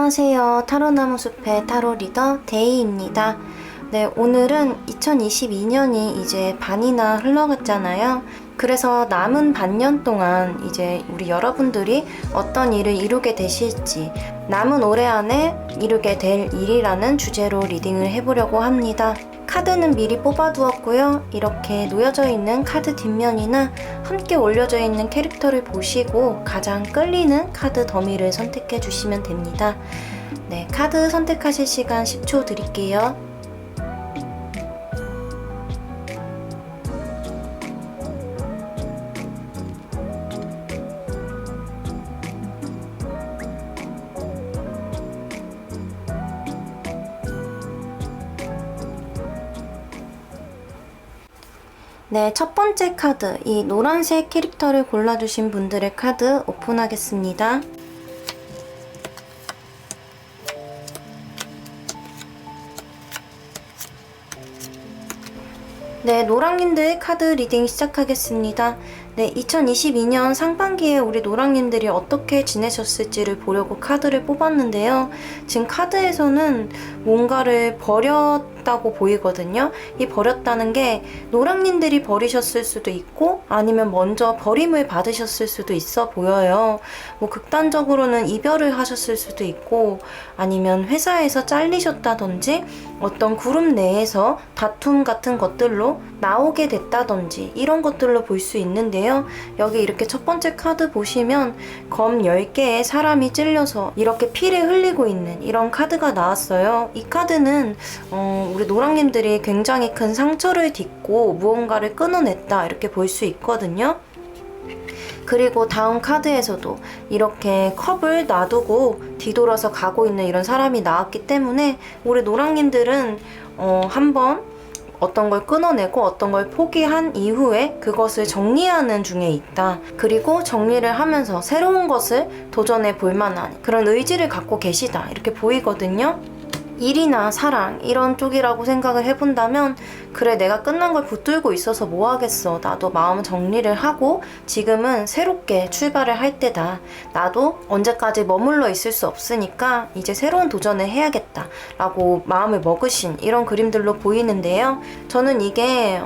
안녕하세요. 타로나무 숲의 타로 리더 데이입니다. 네, 오늘은 2022년이 이제 반이나 흘러갔잖아요. 그래서 남은 반년 동안 이제 우리 여러분들이 어떤 일을 이루게 되실지, 남은 올해 안에 이루게 될 일이라는 주제로 리딩을 해보려고 합니다. 카드는 미리 뽑아두었고요. 이렇게 놓여져 있는 카드 뒷면이나 함께 올려져 있는 캐릭터를 보시고 가장 끌리는 카드 더미를 선택해 주시면 됩니다. 네, 카드 선택하실 시간 10초 드릴게요. 네, 첫 번째 카드, 이 노란색 캐릭터를 골라주신 분들의 카드 오픈하겠습니다. 네, 노랑님들 카드 리딩 시작하겠습니다. 네, 2022년 상반기에 우리 노랑님들이 어떻게 지내셨을지를 보려고 카드를 뽑았는데요. 지금 카드에서는 뭔가를 버렸다고 보이거든요. 이 버렸다는 게 노랑님들이 버리셨을 수도 있고 아니면 먼저 버림을 받으셨을 수도 있어 보여요. 뭐 극단적으로는 이별을 하셨을 수도 있고 아니면 회사에서 잘리셨다든지 어떤 그룹 내에서 다툼 같은 것들로 나오게 됐다든지 이런 것들로 볼 수 있는데요. 여기 이렇게 첫 번째 카드 보시면 검 10개의 사람이 찔려서 이렇게 피를 흘리고 있는 이런 카드가 나왔어요. 이 카드는 우리 노랑님들이 굉장히 큰 상처를 딛고 무언가를 끊어냈다 이렇게 볼 수 있거든요. 그리고 다음 카드에서도 이렇게 컵을 놔두고 뒤돌아서 가고 있는 이런 사람이 나왔기 때문에 우리 노랑님들은 한번 어떤 걸 끊어내고 어떤 걸 포기한 이후에 그것을 정리하는 중에 있다. 그리고 정리를 하면서 새로운 것을 도전해 볼 만한 그런 의지를 갖고 계시다. 이렇게 보이거든요. 일이나 사랑 이런 쪽이라고 생각을 해본다면 그래 내가 끝난 걸 붙들고 있어서 뭐 하겠어. 나도 마음 정리를 하고 지금은 새롭게 출발을 할 때다. 나도 언제까지 머물러 있을 수 없으니까 이제 새로운 도전을 해야겠다 라고 마음을 먹으신 이런 그림들로 보이는데요. 저는 이게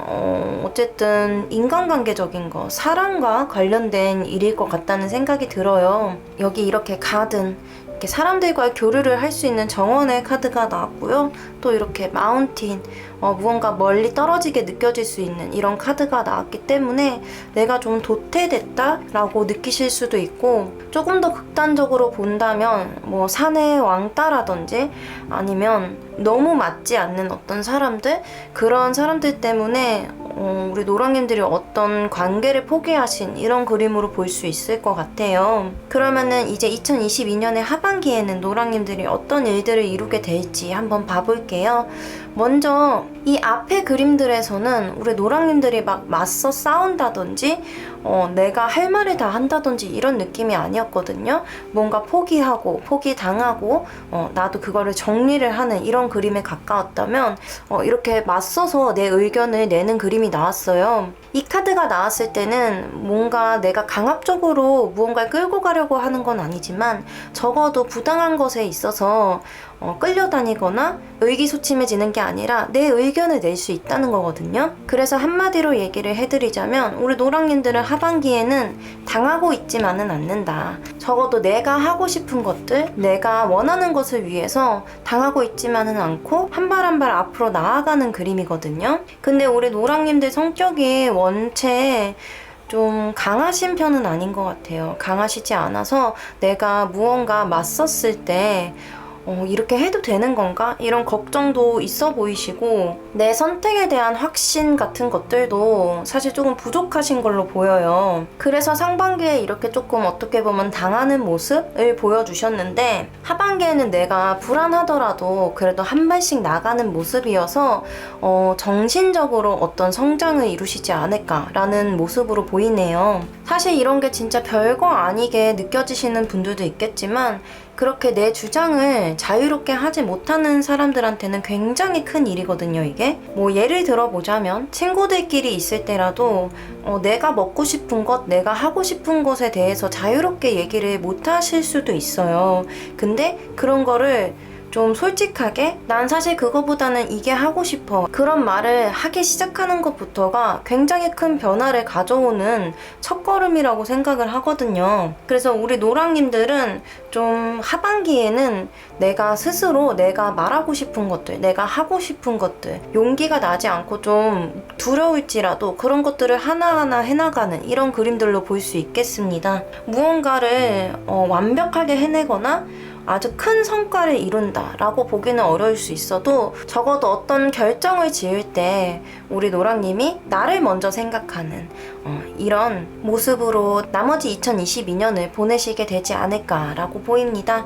어쨌든 인간관계적인 거 사랑과 관련된 일일 것 같다는 생각이 들어요. 여기 이렇게 가든 이렇게 사람들과의 교류를 할 수 있는 정원의 카드가 나왔고요. 또 이렇게 마운틴, 무언가 멀리 떨어지게 느껴질 수 있는 이런 카드가 나왔기 때문에 내가 좀 도태됐다 라고 느끼실 수도 있고 조금 더 극단적으로 본다면 뭐 산의 왕따라든지 아니면 너무 맞지 않는 어떤 사람들 그런 사람들 때문에 우리 노랑님들이 어떤 관계를 포기하신 이런 그림으로 볼 수 있을 것 같아요. 그러면은 이제 2022년의 하반기에는 노랑님들이 어떤 일들을 이루게 될지 한번 봐볼게요. 먼저 이 앞에 그림들에서는 우리 노랑님들이 막 맞서 싸운다든지 내가 할 말을 다 한다든지 이런 느낌이 아니었거든요. 뭔가 포기하고 포기당하고 나도 그거를 정리를 하는 이런 그림에 가까웠다면 이렇게 맞서서 내 의견을 내는 그림이 나왔어요. 이 카드가 나왔을 때는 뭔가 내가 강압적으로 무언가를 끌고 가려고 하는 건 아니지만 적어도 부당한 것에 있어서 끌려다니거나 의기소침해지는 게 아니라 내 의견을 낼 수 있다는 거거든요. 그래서 한마디로 얘기를 해드리자면 우리 노랑님들은 하반기에는 당하고 있지만은 않는다. 적어도 내가 하고 싶은 것들, 내가 원하는 것을 위해서 당하고 있지만은 않고 한 발 한 발 앞으로 나아가는 그림이거든요. 근데 우리 노랑님들 성격이 원체 좀 강하신 편은 아닌 것 같아요. 강하시지 않아서 내가 무언가 맞섰을 때 이렇게 해도 되는 건가? 이런 걱정도 있어 보이시고 내 선택에 대한 확신 같은 것들도 사실 조금 부족하신 걸로 보여요. 그래서 상반기에 이렇게 조금 어떻게 보면 당하는 모습을 보여주셨는데 하반기에는 내가 불안하더라도 그래도 한 발씩 나가는 모습이어서 정신적으로 어떤 성장을 이루시지 않을까라는 모습으로 보이네요. 사실 이런 게 진짜 별거 아니게 느껴지시는 분들도 있겠지만 그렇게 내 주장을 자유롭게 하지 못하는 사람들한테는 굉장히 큰 일이거든요, 이게. 뭐 예를 들어보자면 친구들끼리 있을 때라도 내가 먹고 싶은 것, 내가 하고 싶은 것에 대해서 자유롭게 얘기를 못 하실 수도 있어요. 근데 그런 거를 좀 솔직하게 난 사실 그거보다는 이게 하고 싶어, 그런 말을 하기 시작하는 것부터가 굉장히 큰 변화를 가져오는 첫걸음이라고 생각을 하거든요. 그래서 우리 노랑님들은 좀 하반기에는 내가 스스로 내가 말하고 싶은 것들, 내가 하고 싶은 것들, 용기가 나지 않고 좀 두려울지라도 그런 것들을 하나하나 해나가는 이런 그림들로 볼 수 있겠습니다. 무언가를 완벽하게 해내거나 아주 큰 성과를 이룬다 라고 보기는 어려울 수 있어도 적어도 어떤 결정을 지을 때 우리 노랑님이 나를 먼저 생각하는 이런 모습으로 나머지 2022년을 보내시게 되지 않을까 라고 보입니다.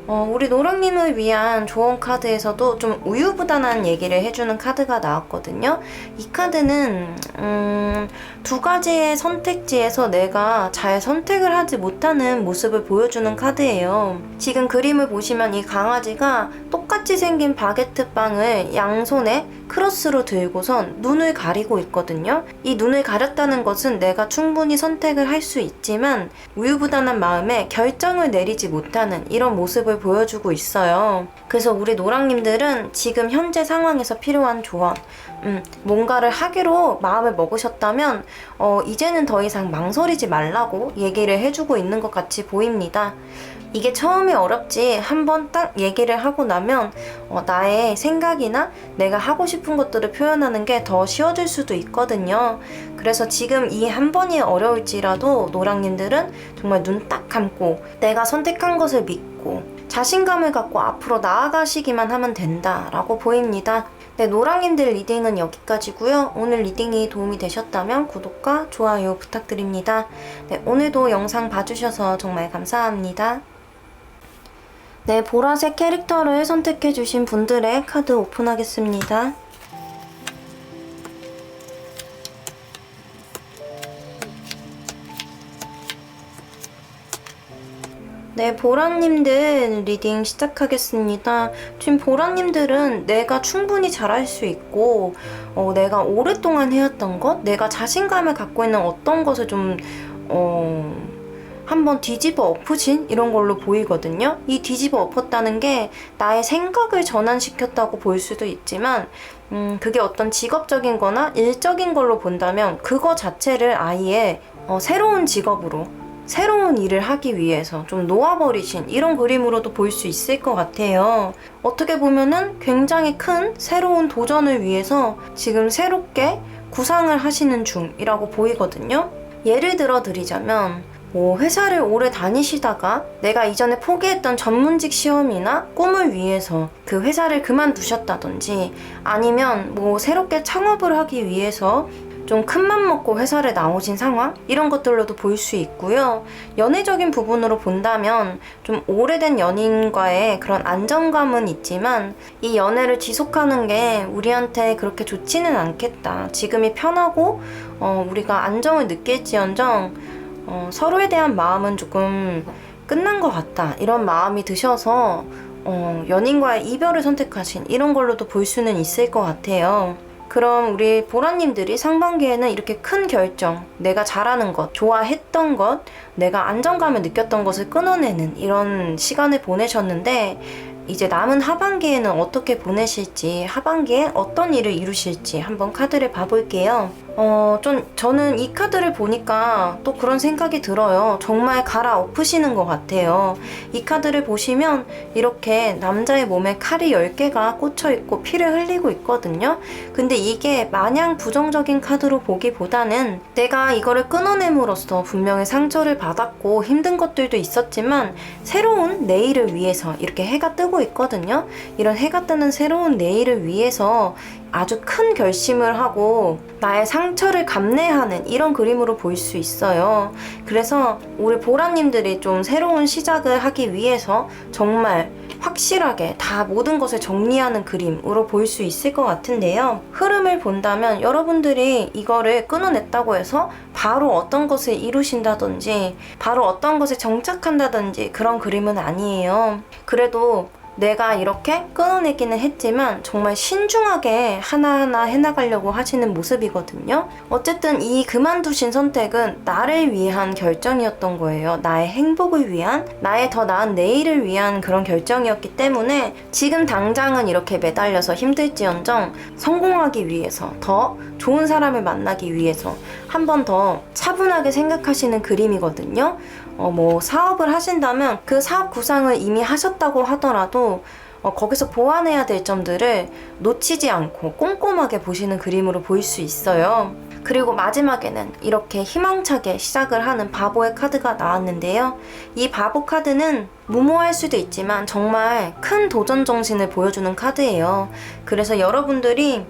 우리 노랑님을 위한 조언 카드에서도 좀 우유부단한 얘기를 해주는 카드가 나왔거든요. 이 카드는 두 가지의 선택지에서 내가 잘 선택을 하지 못하는 모습을 보여주는 카드예요. 지금 그림을 보시면 이 강아지가 똑같이 생긴 바게트 빵을 양손에 크로스로 들고선 눈을 가리고 있거든요. 이 눈을 가렸다는 것은 내가 충분히 선택을 할 수 있지만 우유부단한 마음에 결정을 내리지 못하는 이런 모습을 보여주고 있어요. 그래서 우리 노랑님들은 지금 현재 상황에서 필요한 조언, 뭔가를 하기로 마음을 먹으셨다면 이제는 더 이상 망설이지 말라고 얘기를 해주고 있는 것 같이 보입니다. 이게 처음에 어렵지 한번 딱 얘기를 하고 나면 나의 생각이나 내가 하고 싶은 것들을 표현하는 게 더 쉬워질 수도 있거든요. 그래서 지금 이 한 번이 어려울지라도 노랑님들은 정말 눈 딱 감고 내가 선택한 것을 믿고 자신감을 갖고 앞으로 나아가시기만 하면 된다라고 보입니다. 네, 노랑님들 리딩은 여기까지고요. 오늘 리딩이 도움이 되셨다면 구독과 좋아요 부탁드립니다. 네, 오늘도 영상 봐주셔서 정말 감사합니다. 네, 보라색 캐릭터를 선택해주신 분들의 카드 오픈하겠습니다. 네, 보라님들 리딩 시작하겠습니다. 지금 보라님들은 내가 충분히 잘할 수 있고 내가 오랫동안 해왔던 것, 내가 자신감을 갖고 있는 어떤 것을 좀 한번 뒤집어 엎으신 이런 걸로 보이거든요. 이 뒤집어 엎었다는 게 나의 생각을 전환시켰다고 볼 수도 있지만 그게 어떤 직업적인 거나 일적인 걸로 본다면 그거 자체를 아예 새로운 직업으로 새로운 일을 하기 위해서 좀 놓아버리신 이런 그림으로도 볼 수 있을 것 같아요. 어떻게 보면은 굉장히 큰 새로운 도전을 위해서 지금 새롭게 구상을 하시는 중이라고 보이거든요. 예를 들어 드리자면 회사를 오래 다니시다가 내가 이전에 포기했던 전문직 시험이나 꿈을 위해서 그 회사를 그만두셨다든지 아니면 새롭게 창업을 하기 위해서 좀 큰맘 먹고 회사를 나오신 상황? 이런 것들로도 볼 수 있고요. 연애적인 부분으로 본다면 좀 오래된 연인과의 그런 안정감은 있지만 이 연애를 지속하는 게 우리한테 그렇게 좋지는 않겠다. 지금이 편하고 우리가 안정을 느낄지언정 서로에 대한 마음은 조금 끝난 것 같다. 이런 마음이 드셔서 연인과의 이별을 선택하신 이런 걸로도 볼 수는 있을 것 같아요. 그럼 우리 보라님들이 상반기에는 이렇게 큰 결정, 내가 잘하는 것, 좋아했던 것, 내가 안정감을 느꼈던 것을 끊어내는 이런 시간을 보내셨는데 이제 남은 하반기에는 어떻게 보내실지, 하반기에 어떤 일을 이루실지 한번 카드를 봐볼게요. 저는 이 카드를 보니까 또 그런 생각이 들어요. 정말 갈아엎으시는 것 같아요. 이 카드를 보시면 이렇게 남자의 몸에 칼이 10개가 꽂혀있고 피를 흘리고 있거든요. 근데 이게 마냥 부정적인 카드로 보기보다는 내가 이거를 끊어냄으로써 분명히 상처를 받았고 힘든 것들도 있었지만 새로운 내일을 위해서 이렇게 해가 뜨고 있거든요. 이런 해가 뜨는 새로운 내일을 위해서 아주 큰 결심을 하고 나의 상처를 감내하는 이런 그림으로 보일 수 있어요. 그래서 우리 보라님들이 좀 새로운 시작을 하기 위해서 정말 확실하게 다 모든 것을 정리하는 그림으로 보일 수 있을 것 같은데요. 흐름을 본다면 여러분들이 이거를 끊어냈다고 해서 바로 어떤 것을 이루신다든지 바로 어떤 것에 정착한다든지 그런 그림은 아니에요. 그래도 내가 이렇게 끊어내기는 했지만 정말 신중하게 하나하나 해나가려고 하시는 모습이거든요. 어쨌든 이 그만두신 선택은 나를 위한 결정이었던 거예요. 나의 행복을 위한, 나의 더 나은 내일을 위한 그런 결정이었기 때문에 지금 당장은 이렇게 매달려서 힘들지언정 성공하기 위해서, 더 좋은 사람을 만나기 위해서 한 번 더 차분하게 생각하시는 그림이거든요. 뭐 사업을 하신다면 그 사업 구상을 이미 하셨다고 하더라도 거기서 보완해야 될 점들을 놓치지 않고 꼼꼼하게 보시는 그림으로 보일 수 있어요. 그리고 마지막에는 이렇게 희망차게 시작을 하는 바보의 카드가 나왔는데요. 이 바보 카드는 무모할 수도 있지만 정말 큰 도전 정신을 보여주는 카드예요. 그래서 여러분들이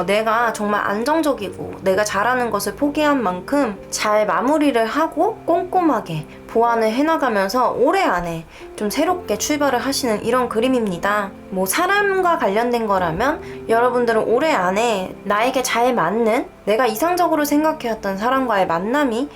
내가 정말 안정적이고 내가 잘하는 것을 포기한 만큼 잘 마무리를 하고 꼼꼼하게 보완을 해나가면서 올해 안에 좀 새롭게 출발을 하시는 이런 그림입니다. 뭐 사람과 관련된 거라면 여러분들은 올해 안에 나에게 잘 맞는, 내가 이상적으로 생각해왔던 사람과의 만남이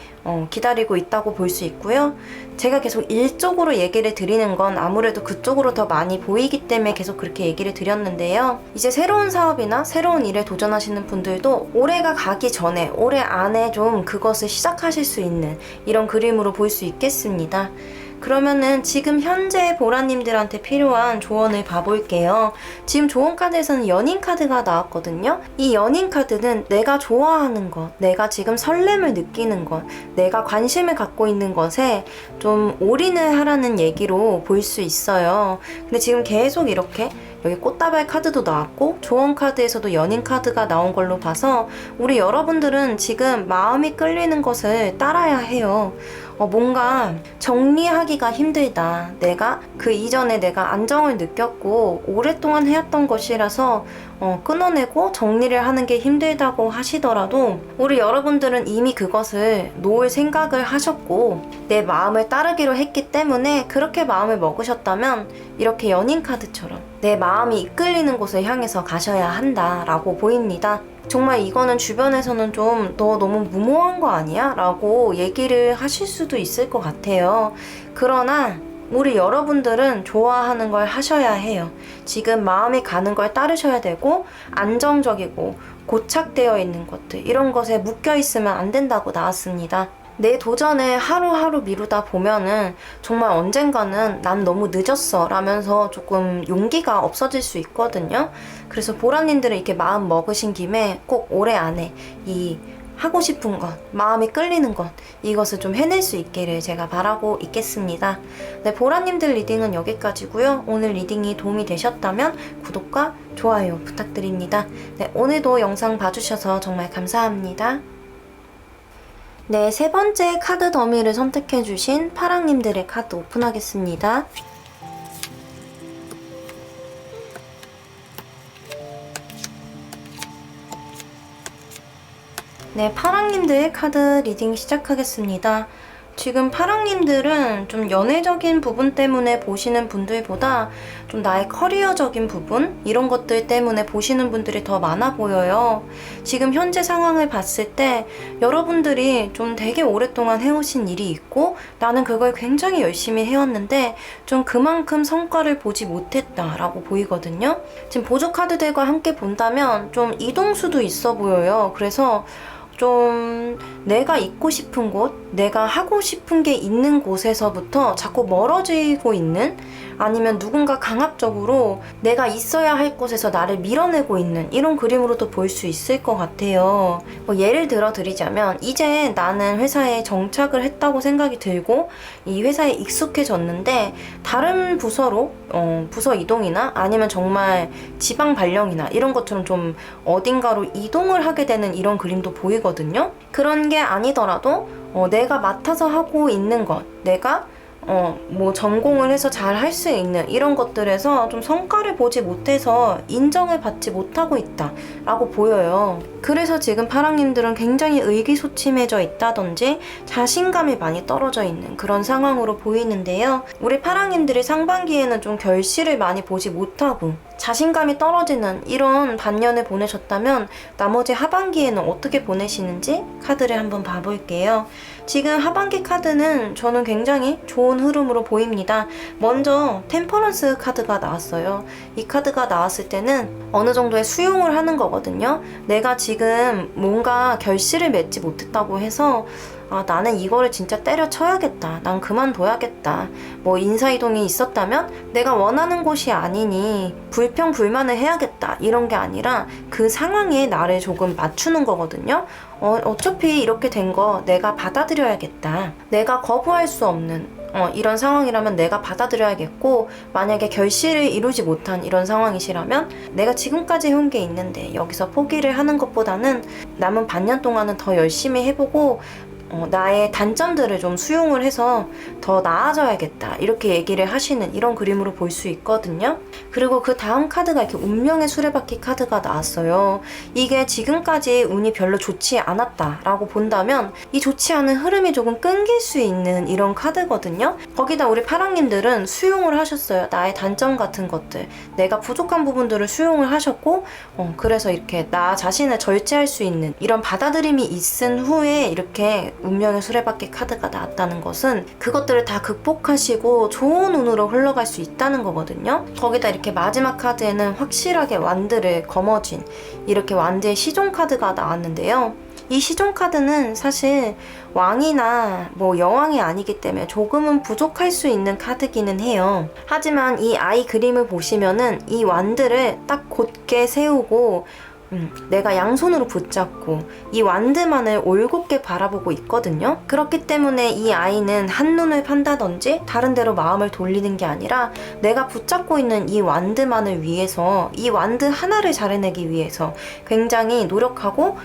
기다리고 있다고 볼 수 있고요. 제가 계속 일적으로 얘기를 드리는 건 아무래도 그쪽으로 더 많이 보이기 때문에 계속 그렇게 얘기를 드렸는데요. 이제 새로운 사업이나 새로운 일에 도전하시는 분들도 올해가 가기 전에 올해 안에 좀 그것을 시작하실 수 있는 이런 그림으로 볼 수 있겠습니다. 그러면은 지금 현재 보라님들한테 필요한 조언을 봐볼게요. 지금 조언 카드에서는 연인 카드가 나왔거든요. 이 연인 카드는 내가 좋아하는 것, 내가 지금 설렘을 느끼는 것, 내가 관심을 갖고 있는 것에 좀 올인을 하라는 얘기로 볼 수 있어요. 근데 지금 계속 이렇게 여기 꽃다발 카드도 나왔고 조언 카드에서도 연인 카드가 나온 걸로 봐서 우리 여러분들은 지금 마음이 끌리는 것을 따라야 해요. 뭔가 정리하기가 힘들다. 내가 그 이전에 내가 안정을 느꼈고 오랫동안 해왔던 것이라서 끊어내고 정리를 하는 게 힘들다고 하시더라도 우리 여러분들은 이미 그것을 놓을 생각을 하셨고 내 마음을 따르기로 했기 때문에 그렇게 마음을 먹으셨다면 이렇게 연인 카드처럼 내 마음이 이끌리는 곳을 향해서 가셔야 한다라고 보입니다. 정말 이거는 주변에서는 좀 너 너무 무모한 거 아니야? 라고 얘기를 하실 수도 있을 것 같아요. 그러나 우리 여러분들은 좋아하는 걸 하셔야 해요. 지금 마음이 가는 걸 따르셔야 되고 안정적이고 고착되어 있는 것들, 이런 것에 묶여 있으면 안 된다고 나왔습니다. 내 도전을 하루하루 미루다 보면은 정말 언젠가는 난 너무 늦었어 라면서 조금 용기가 없어질 수 있거든요. 그래서 보라님들은 이렇게 마음 먹으신 김에 꼭 올해 안에 이 하고 싶은 것, 마음이 끌리는 것, 이것을 좀 해낼 수 있기를 제가 바라고 있겠습니다. 네, 보라님들 리딩은 여기까지고요. 오늘 리딩이 도움이 되셨다면 구독과 좋아요 부탁드립니다. 네, 오늘도 영상 봐주셔서 정말 감사합니다. 네, 세 번째 카드 더미를 선택해주신 파랑님들의 카드 오픈하겠습니다. 네, 파랑님들 카드 리딩 시작하겠습니다. 지금 파랑님들은 좀 연애적인 부분 때문에 보시는 분들보다 좀 나의 커리어적인 부분, 이런 것들 때문에 보시는 분들이 더 많아 보여요. 지금 현재 상황을 봤을 때 여러분들이 좀 되게 오랫동안 해오신 일이 있고 나는 그걸 굉장히 열심히 해왔는데 좀 그만큼 성과를 보지 못했다라고 보이거든요. 지금 보조 카드들과 함께 본다면 좀 이동수도 있어 보여요. 그래서 좀 내가 있고 싶은 곳, 내가 하고 싶은 게 있는 곳에서부터 자꾸 멀어지고 있는, 아니면 누군가 강압적으로 내가 있어야 할 곳에서 나를 밀어내고 있는 이런 그림으로도 볼 수 있을 것 같아요. 뭐 예를 들어 드리자면 이제 나는 회사에 정착을 했다고 생각이 들고 이 회사에 익숙해졌는데 다른 부서로 부서 이동이나 아니면 정말 지방 발령이나 이런 것처럼 좀 어딘가로 이동을 하게 되는 이런 그림도 보이거든요. 그런 게 아니더라도 내가 맡아서 하고 있는 것, 내가 뭐 전공을 해서 잘 할 수 있는 이런 것들에서 좀 성과를 보지 못해서 인정을 받지 못하고 있다 라고 보여요. 그래서 지금 파랑님들은 굉장히 의기소침해져 있다든지 자신감이 많이 떨어져 있는 그런 상황으로 보이는데요. 우리 파랑님들이 상반기에는 좀 결실을 많이 보지 못하고 자신감이 떨어지는 이런 반년을 보내셨다면 나머지 하반기에는 어떻게 보내시는지 카드를 한번 봐볼게요. 지금 하반기 카드는 저는 굉장히 좋은 흐름으로 보입니다. 먼저 템퍼런스 카드가 나왔어요. 이 카드가 나왔을 때는 어느 정도의 수용을 하는 거거든요. 내가 지금 뭔가 결실을 맺지 못했다고 해서 나는 이거를 진짜 때려쳐야겠다. 난 그만둬야겠다. 뭐 인사이동이 있었다면 내가 원하는 곳이 아니니 불평불만을 해야겠다. 이런 게 아니라 그 상황에 나를 조금 맞추는 거거든요. 어차피 이렇게 된 거 내가 받아들여야겠다. 내가 거부할 수 없는 이런 상황이라면 내가 받아들여야겠고, 만약에 결실을 이루지 못한 이런 상황이시라면 내가 지금까지 해온 게 있는데 여기서 포기를 하는 것보다는 남은 반년 동안은 더 열심히 해보고 나의 단점들을 좀 수용을 해서 더 나아져야겠다 이렇게 얘기를 하시는 이런 그림으로 볼 수 있거든요. 그리고 그 다음 카드가 이렇게 운명의 수레바퀴 카드가 나왔어요. 이게 지금까지 운이 별로 좋지 않았다 라고 본다면 이 좋지 않은 흐름이 조금 끊길 수 있는 이런 카드거든요. 거기다 우리 파랑님들은 수용을 하셨어요. 나의 단점 같은 것들, 내가 부족한 부분들을 수용을 하셨고 그래서 이렇게 나 자신을 절제할 수 있는 이런 받아들임이 있은 후에 이렇게 운명의 수레바퀴 카드가 나왔다는 것은 그것들을 다 극복하시고 좋은 운으로 흘러갈 수 있다는 거거든요. 거기다 이렇게 마지막 카드에는 확실하게 완드를 거머쥔 이렇게 완드의 시종 카드가 나왔는데요. 이 시종 카드는 사실 왕이나 뭐 여왕이 아니기 때문에 조금은 부족할 수 있는 카드기는 해요. 하지만 이 아이 그림을 보시면은 이 완드를 딱 곧게 세우고 내가 양손으로 붙잡고 이 완드만을 올곧게 바라보고 있거든요. 그렇기 때문에 이 아이는 한눈을 판다든지 다른 데로 마음을 돌리는 게 아니라 내가 붙잡고 있는 이 완드만을 위해서, 이 완드 하나를 자르내기 위해서 굉장히 노력하고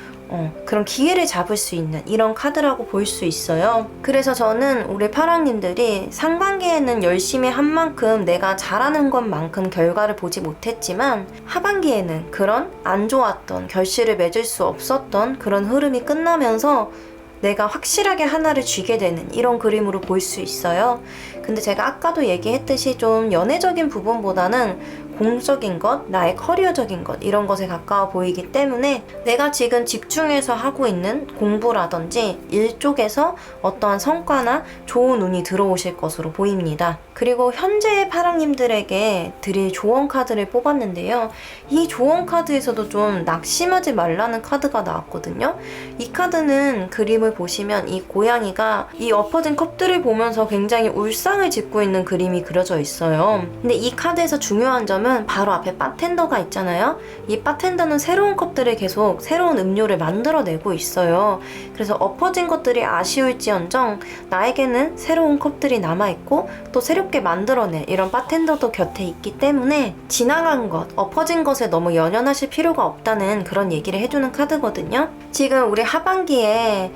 그런 기회를 잡을 수 있는 이런 카드라고 볼 수 있어요. 그래서 저는 우리 파랑님들이 상반기에는 열심히 한 만큼 내가 잘하는 것만큼 결과를 보지 못했지만 하반기에는 그런 안 좋았던, 결실을 맺을 수 없었던 그런 흐름이 끝나면서 내가 확실하게 하나를 쥐게 되는 이런 그림으로 볼 수 있어요. 근데 제가 아까도 얘기했듯이 좀 연애적인 부분보다는 공적인 것, 나의 커리어적인 것 이런 것에 가까워 보이기 때문에 내가 지금 집중해서 하고 있는 공부라든지 일 쪽에서 어떠한 성과나 좋은 운이 들어오실 것으로 보입니다. 그리고 현재의 파랑님들에게 드릴 조언 카드를 뽑았는데요. 이 조언 카드에서도 좀 낙심하지 말라는 카드가 나왔거든요. 이 카드는 그림을 보시면 이 고양이가 이 엎어진 컵들을 보면서 굉장히 울상을 짓고 있는 그림이 그려져 있어요. 근데 이 카드에서 중요한 점은 바로 앞에 바텐더가 있잖아요. 이 바텐더는 새로운 컵들을 계속 새로운 음료를 만들어내고 있어요. 그래서 엎어진 것들이 아쉬울지언정 나에게는 새로운 컵들이 남아있고 또 새롭게 만들어낼 이런 바텐더도 곁에 있기 때문에 지나간 것, 엎어진 것에 너무 연연하실 필요가 없다는 그런 얘기를 해주는 카드거든요. 지금 우리 하반기에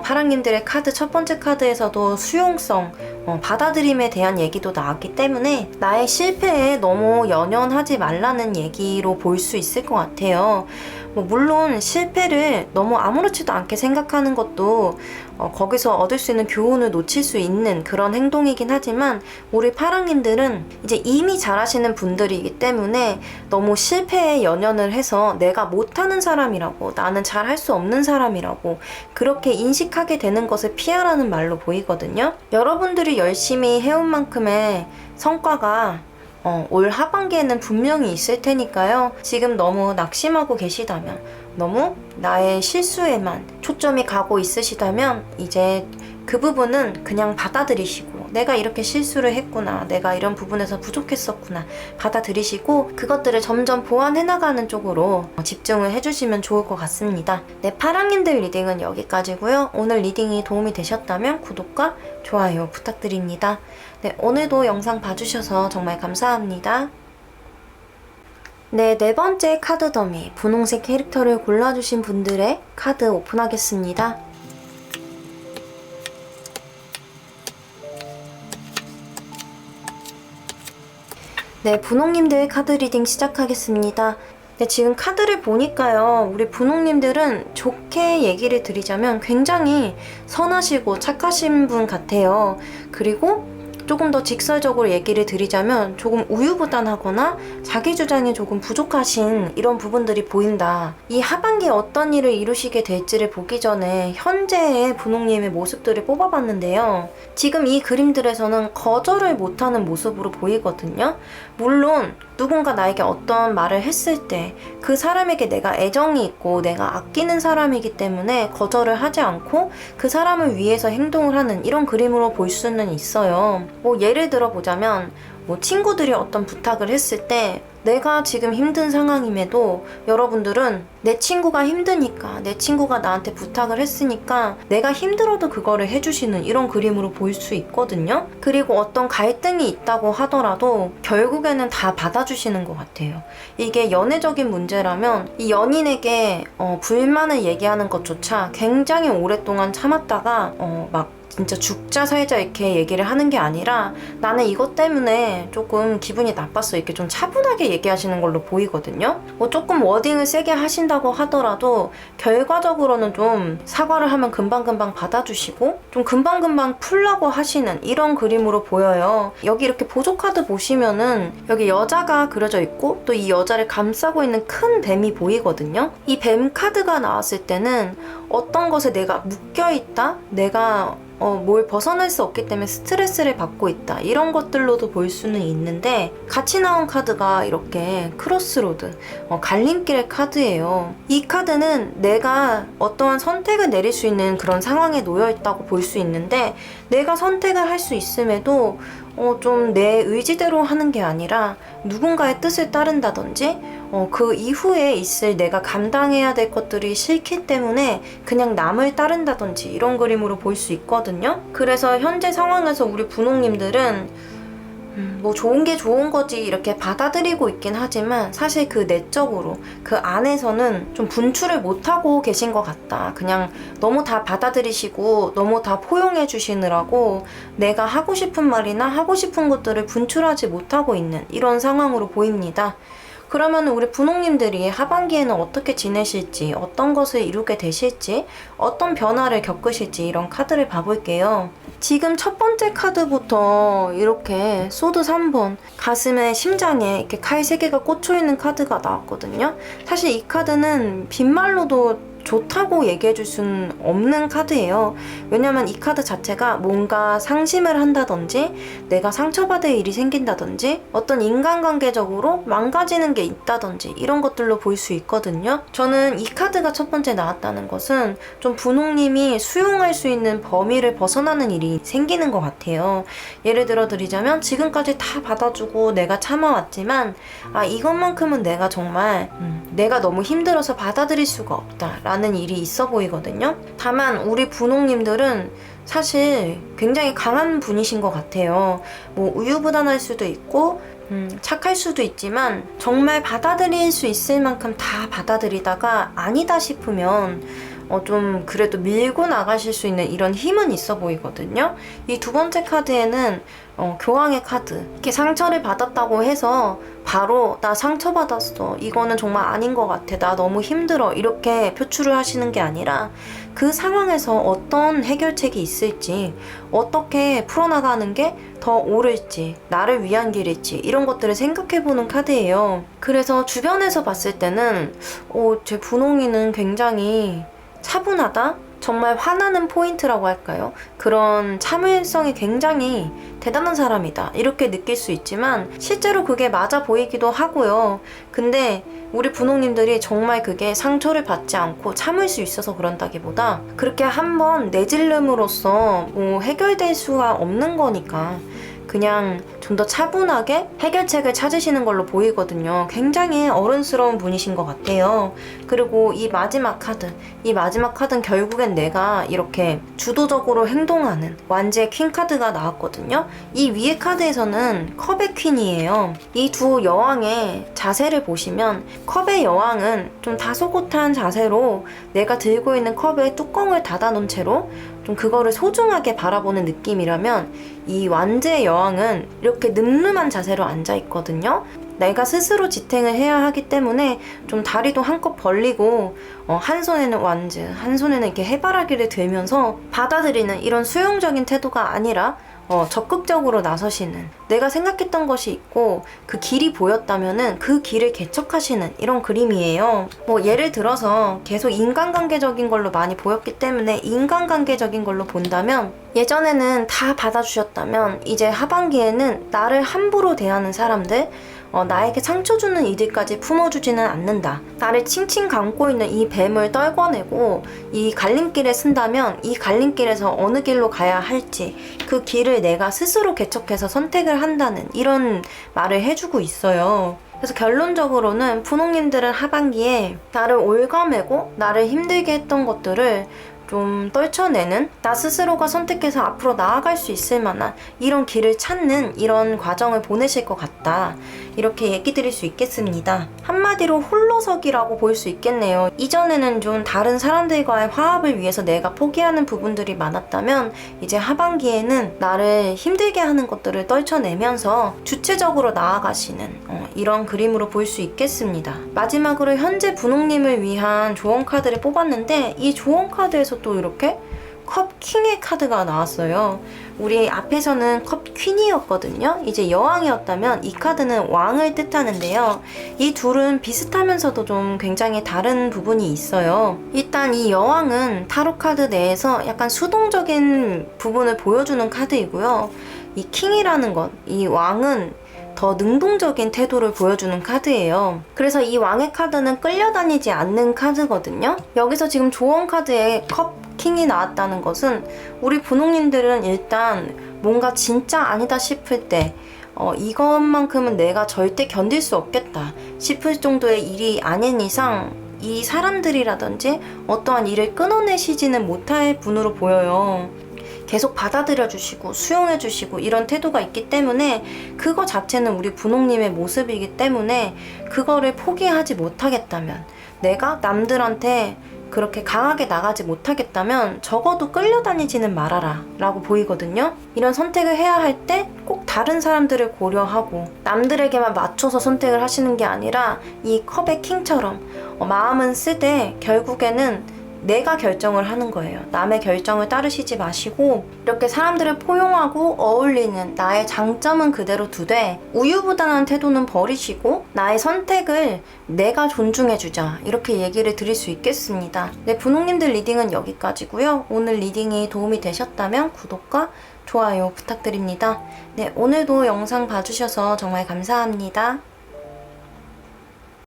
파랑님들의 카드 첫 번째 카드에서도 수용성, 받아들임에 대한 얘기도 나왔기 때문에 나의 실패에 너무 연연하지 말라는 얘기로 볼 수 있을 것 같아요. 물론 실패를 너무 아무렇지도 않게 생각하는 것도 거기서 얻을 수 있는 교훈을 놓칠 수 있는 그런 행동이긴 하지만 우리 파랑님들은 이제 이미 잘하시는 분들이기 때문에 너무 실패에 연연을 해서 내가 못하는 사람이라고, 나는 잘할 수 없는 사람이라고 그렇게 인식하게 되는 것을 피하라는 말로 보이거든요. 여러분들이 열심히 해온 만큼의 성과가 올 하반기에는 분명히 있을 테니까요. 지금 너무 낙심하고 계시다면, 너무 나의 실수에만 초점이 가고 있으시다면 이제 그 부분은 그냥 받아들이시고 내가 이렇게 실수를 했구나, 내가 이런 부분에서 부족했었구나 받아들이시고 그것들을 점점 보완해 나가는 쪽으로 집중을 해주시면 좋을 것 같습니다. 네, 파랑님들 리딩은 여기까지고요. 오늘 리딩이 도움이 되셨다면 구독과 좋아요 부탁드립니다. 네, 오늘도 영상 봐주셔서 정말 감사합니다. 네, 네 번째 카드 더미 분홍색 캐릭터를 골라주신 분들의 카드 오픈하겠습니다. 네, 분홍님들 카드 리딩 시작하겠습니다. 네, 지금 카드를 보니까요, 우리 분홍님들은 좋게 얘기를 드리자면 굉장히 선하시고 착하신 분 같아요. 그리고 조금 더 직설적으로 얘기를 드리자면 조금 우유부단하거나 자기 주장이 조금 부족하신 이런 부분들이 보인다. 이 하반기에 어떤 일을 이루시게 될지를 보기 전에 현재의 분홍님의 모습들을 뽑아봤는데요. 지금 이 그림들에서는 거절을 못하는 모습으로 보이거든요. 물론 누군가 나에게 어떤 말을 했을 때 그 사람에게 내가 애정이 있고 내가 아끼는 사람이기 때문에 거절을 하지 않고 그 사람을 위해서 행동을 하는 이런 그림으로 볼 수는 있어요. 뭐 예를 들어 보자면 뭐 친구들이 어떤 부탁을 했을 때 내가 지금 힘든 상황임에도 여러분들은 내 친구가 힘드니까, 내 친구가 나한테 부탁을 했으니까 내가 힘들어도 그거를 해주시는 이런 그림으로 보일 수 있거든요. 그리고 어떤 갈등이 있다고 하더라도 결국에는 다 받아주시는 것 같아요. 이게 연애적인 문제라면 이 연인에게 불만을 얘기하는 것조차 굉장히 오랫동안 참았다가 막 진짜 죽자 살자 이렇게 얘기를 하는 게 아니라 나는 이것 때문에 조금 기분이 나빴어 이렇게 좀 차분하게 얘기하시는 걸로 보이거든요. 뭐 조금 워딩을 세게 하신다고 하더라도 결과적으로는 좀 사과를 하면 금방금방 받아주시고 좀 금방금방 풀라고 하시는 이런 그림으로 보여요. 여기 이렇게 보조 카드 보시면은 여기 여자가 그려져 있고 또 이 여자를 감싸고 있는 큰 뱀이 보이거든요. 이 뱀 카드가 나왔을 때는 어떤 것에 내가 묶여있다? 내가 뭘 벗어날 수 없기 때문에 스트레스를 받고 있다 이런 것들로도 볼 수는 있는데 같이 나온 카드가 이렇게 크로스로드 갈림길의 카드예요. 이 카드는 내가 어떠한 선택을 내릴 수 있는 그런 상황에 놓여 있다고 볼 수 있는데 내가 선택을 할 수 있음에도 좀 내 의지대로 하는 게 아니라 누군가의 뜻을 따른다든지 그 이후에 있을 내가 감당해야 될 것들이 싫기 때문에 그냥 남을 따른다든지 이런 그림으로 볼 수 있거든요. 그래서 현재 상황에서 우리 분홍님들은 뭐 좋은 게 좋은 거지 이렇게 받아들이고 있긴 하지만 사실 그 내적으로 그 안에서는 좀 분출을 못하고 계신 것 같다. 그냥 너무 다 받아들이시고 너무 다 포용해 주시느라고 내가 하고 싶은 말이나 하고 싶은 것들을 분출하지 못하고 있는 이런 상황으로 보입니다. 그러면 우리 분홍님들이 하반기에는 어떻게 지내실지, 어떤 것을 이루게 되실지, 어떤 변화를 겪으실지 이런 카드를 봐볼게요. 지금 첫 번째 카드부터 이렇게 소드 3번 가슴에 심장에 이렇게 칼 3개가 꽂혀있는 카드가 나왔거든요. 사실 이 카드는 빈말로도 좋다고 얘기해 줄 수는 없는 카드예요. 왜냐면 이 카드 자체가 뭔가 상심을 한다든지 내가 상처받을 일이 생긴다든지 어떤 인간관계적으로 망가지는 게 있다든지 이런 것들로 볼 수 있거든요. 저는 이 카드가 첫 번째 나왔다는 것은 좀 분홍님이 수용할 수 있는 범위를 벗어나는 일이 생기는 것 같아요. 예를 들어 드리자면 지금까지 다 받아주고 내가 참아왔지만 이것만큼은 내가 정말 내가 너무 힘들어서 받아들일 수가 없다 라는 일이 있어 보이거든요. 다만 우리 분홍님들은 사실 굉장히 강한 분이신 것 같아요. 뭐 우유부단할 수도 있고 착할 수도 있지만 정말 받아들일 수 있을 만큼 다 받아들이다가 아니다 싶으면 좀 그래도 밀고 나가실 수 있는 이런 힘은 있어 보이거든요. 이 두 번째 카드에는 교황의 카드. 이렇게 상처를 받았다고 해서 바로 나 상처받았어. 이거는 정말 아닌 것 같아. 나 너무 힘들어. 이렇게 표출을 하시는 게 아니라 그 상황에서 어떤 해결책이 있을지, 어떻게 풀어나가는 게 더 옳을지, 나를 위한 길일지 이런 것들을 생각해보는 카드예요. 그래서 주변에서 봤을 때는 제 분홍이는 굉장히 차분하다? 정말 화나는 포인트라고 할까요? 그런 참을성이 굉장히 대단한 사람이다 이렇게 느낄 수 있지만 실제로 그게 맞아 보이기도 하고요. 근데 우리 분홍님들이 정말 그게 상처를 받지 않고 참을 수 있어서 그런다기보다 그렇게 한번 내질름으로써 뭐 해결될 수가 없는 거니까 그냥 좀 더 차분하게 해결책을 찾으시는 걸로 보이거든요. 굉장히 어른스러운 분이신 것 같아요. 그리고 이 마지막 카드는 결국엔 내가 이렇게 주도적으로 행동하는 완지의 퀸 카드가 나왔거든요. 이 위에 카드에서는 컵의 퀸이에요. 이 두 여왕의 자세를 보시면 컵의 여왕은 좀 다소곳한 자세로 내가 들고 있는 컵의 뚜껑을 닫아놓은 채로 좀 그거를 소중하게 바라보는 느낌이라면 이 완제의 여왕은 이렇게 늠름한 자세로 앉아 있거든요. 내가 스스로 지탱을 해야 하기 때문에 좀 다리도 한껏 벌리고 한 손에는 완즈, 한 손에는 이렇게 해바라기를 들면서 받아들이는 이런 수용적인 태도가 아니라 적극적으로 나서시는, 내가 생각했던 것이 있고 그 길이 보였다면은 그 길을 개척하시는 이런 그림이에요. 뭐 예를 들어서 계속 인간관계적인 걸로 많이 보였기 때문에 인간관계적인 걸로 본다면, 예전에는 다 받아주셨다면 이제 하반기에는 나를 함부로 대하는 사람들, 나에게 상처 주는 이들까지 품어주지는 않는다. 나를 칭칭 감고 있는 이 뱀을 떨궈내고 이 갈림길에 쓴다면 이 갈림길에서 어느 길로 가야 할지 그 길을 내가 스스로 개척해서 선택을 한다는 이런 말을 해주고 있어요. 그래서 결론적으로는 분홍님들은 하반기에 나를 올가매고 나를 힘들게 했던 것들을 좀 떨쳐내는, 나 스스로가 선택해서 앞으로 나아갈 수 있을 만한 이런 길을 찾는 이런 과정을 보내실 것 같다. 이렇게 얘기 드릴 수 있겠습니다. 한마디로 홀로서기라고 볼 수 있겠네요. 이전에는 좀 다른 사람들과의 화합을 위해서 내가 포기하는 부분들이 많았다면 이제 하반기에는 나를 힘들게 하는 것들을 떨쳐내면서 주체적으로 나아가시는 이런 그림으로 볼 수 있겠습니다. 마지막으로 현재 분홍님을 위한 조언 카드를 뽑았는데, 이 조언 카드에서 또 이렇게 컵 킹의 카드가 나왔어요. 우리 앞에서는 컵 퀸이었거든요. 이제 여왕이었다면 이 카드는 왕을 뜻하는데요. 이 둘은 비슷하면서도 좀 굉장히 다른 부분이 있어요. 일단 이 여왕은 타로 카드 내에서 약간 수동적인 부분을 보여주는 카드이고요. 이 킹이라는 것, 이 왕은 더 능동적인 태도를 보여주는 카드예요. 그래서 이 왕의 카드는 끌려다니지 않는 카드거든요. 여기서 지금 조언 카드에 컵 킹이 나왔다는 것은 우리 분홍님들은 일단 뭔가 진짜 아니다 싶을 때 이것만큼은 내가 절대 견딜 수 없겠다 싶을 정도의 일이 아닌 이상 이 사람들이라든지 어떠한 일을 끊어내시지는 못할 분으로 보여요. 계속 받아들여 주시고 수용해 주시고 이런 태도가 있기 때문에 그거 자체는 우리 분홍님의 모습이기 때문에 그거를 포기하지 못하겠다면, 내가 남들한테 그렇게 강하게 나가지 못하겠다면 적어도 끌려다니지는 말아라 라고 보이거든요. 이런 선택을 해야 할 때 꼭 다른 사람들을 고려하고 남들에게만 맞춰서 선택을 하시는 게 아니라 이 컵의 킹처럼 마음은 쓰되 결국에는 내가 결정을 하는 거예요. 남의 결정을 따르시지 마시고 이렇게 사람들을 포용하고 어울리는 나의 장점은 그대로 두되 우유부단한 태도는 버리시고 나의 선택을 내가 존중해주자, 이렇게 얘기를 드릴 수 있겠습니다. 네, 분홍님들 리딩은 여기까지고요. 오늘 리딩이 도움이 되셨다면 구독과 좋아요 부탁드립니다. 네, 오늘도 영상 봐주셔서 정말 감사합니다.